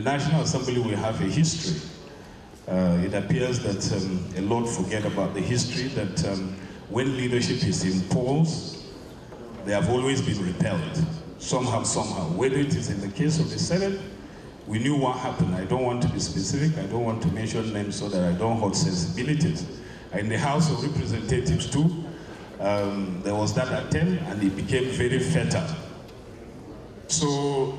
the National Assembly, we have a history. It appears that a lot forget about the history, that when leadership is imposed, they have always been repelled, somehow. Whether it is in the case of the Senate, we knew what happened. I don't want to be specific, I don't want to mention names so that I don't hurt sensibilities. In the House of Representatives too, there was that attempt and it became very fatal. So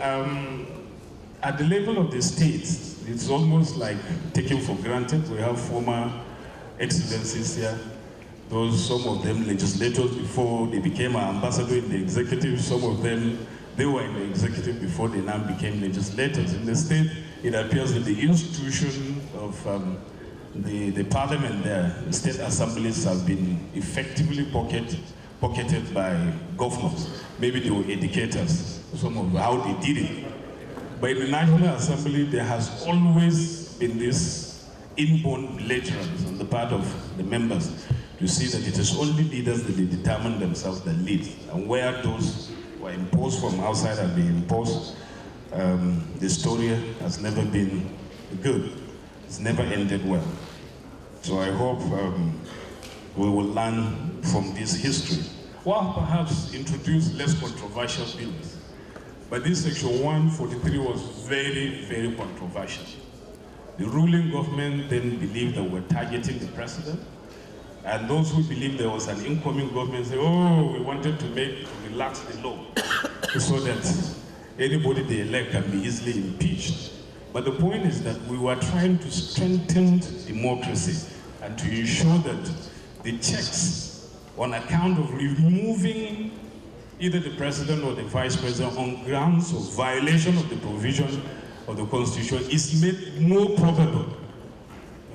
at the level of the states, it's almost like taken for granted. We have former excellencies here, some of them legislators before they became an ambassador in the executive, some of them, they were in the executive before they now became legislators. In the state, it appears that the institution of the parliament there, the state assemblies have been effectively pocketed by governors. Maybe they were educators, some of how they did it. But in the National Assembly, there has always been this inborn belligerence on the part of the members to see that it is only leaders that they determine themselves that lead. And where those who are imposed from outside have been imposed, the story has never been good. It's never ended well. So I hope we will learn from this history. Well, perhaps introduce less controversial bills. But this Section 143 was very, very controversial. The ruling government then believed that we're targeting the president. And those who believed there was an incoming government say, oh, we wanted to relax the law so that anybody they elect can be easily impeached. But the point is that we were trying to strengthen democracy and to ensure that the checks on account of removing either the president or the vice president on grounds of violation of the provision of the Constitution is made more probable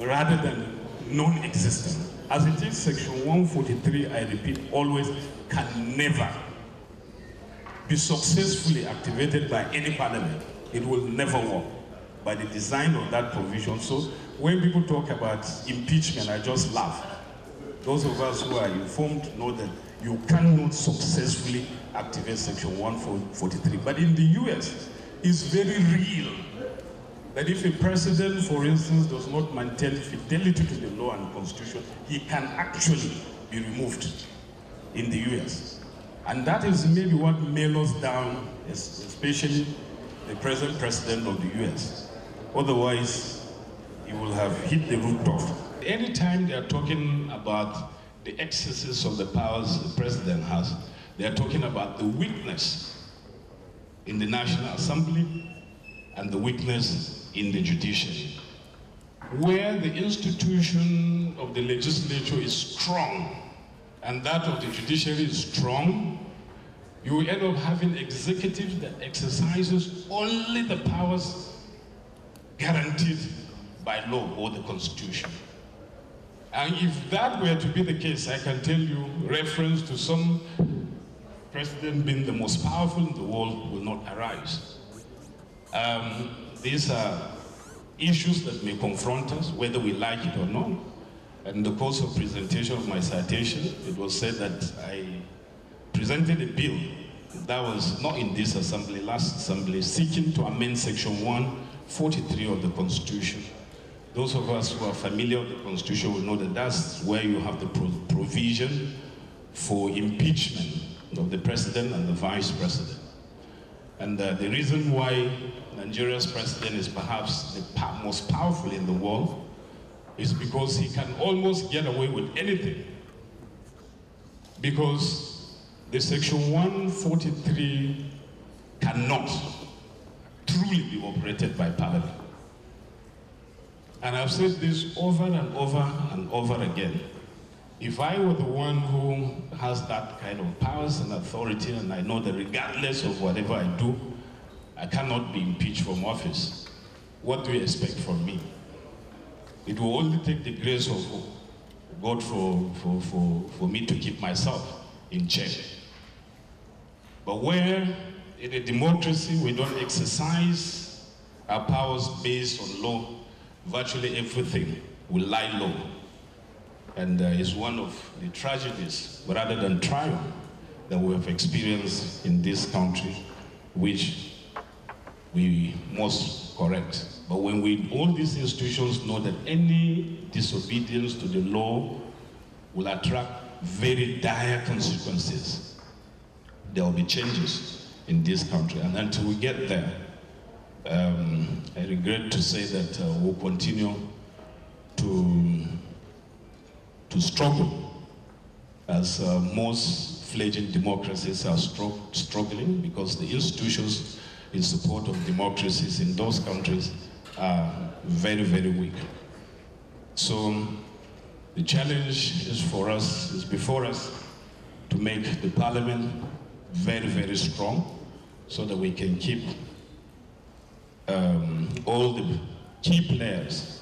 rather than non-existent. As it is, Section 143, I repeat, always can never be successfully activated by any parliament. It will never work by the design of that provision. So when people talk about impeachment, I just laugh. Those of us who are informed know that you cannot successfully activate Section 143. But in the US, it's very real that if a president, for instance, does not maintain fidelity to the law and constitution, he can actually be removed in the US. And that is maybe what made us down, especially the present president of the US. Otherwise, he will have hit the rooftop. Anytime they are talking about the excesses of the powers the president has, they are talking about the weakness in the National Assembly and the weakness in the judiciary. Where the institution of the legislature is strong and that of the judiciary is strong, you will end up having executives that exercises only the powers guaranteed by law or the Constitution. And if that were to be the case, I can tell you, reference to some president being the most powerful in the world will not arise. These are issues that may confront us, whether we like it or not. And in the course of presentation of my citation, it was said that I presented a bill that was not in this assembly, last assembly, seeking to amend Section 143 of the Constitution. Those of us who are familiar with the Constitution will know that that's where you have the provision for impeachment of the president and the vice president. And the reason why Nigeria's president is perhaps the most powerful in the world is because he can almost get away with anything. Because the Section 143 cannot truly be operated by Parliament. And I've said this over and over and over again. If I were the one who has that kind of powers and authority, and I know that regardless of whatever I do, I cannot be impeached from office, what do you expect from me? It will only take the grace of God for me to keep myself in check. But where in a democracy we don't exercise our powers based on law, virtually everything will lie low. And it's one of the tragedies, rather than triumph, that we have experienced in this country, which we must correct. But when all these institutions know that any disobedience to the law will attract very dire consequences, there will be changes in this country. And until we get there, I regret to say that we'll continue to struggle as most fledgling democracies are struggling, because the institutions in support of democracies in those countries are very, very weak. So the challenge is before us to make the parliament very, very strong so that we can keep all the key players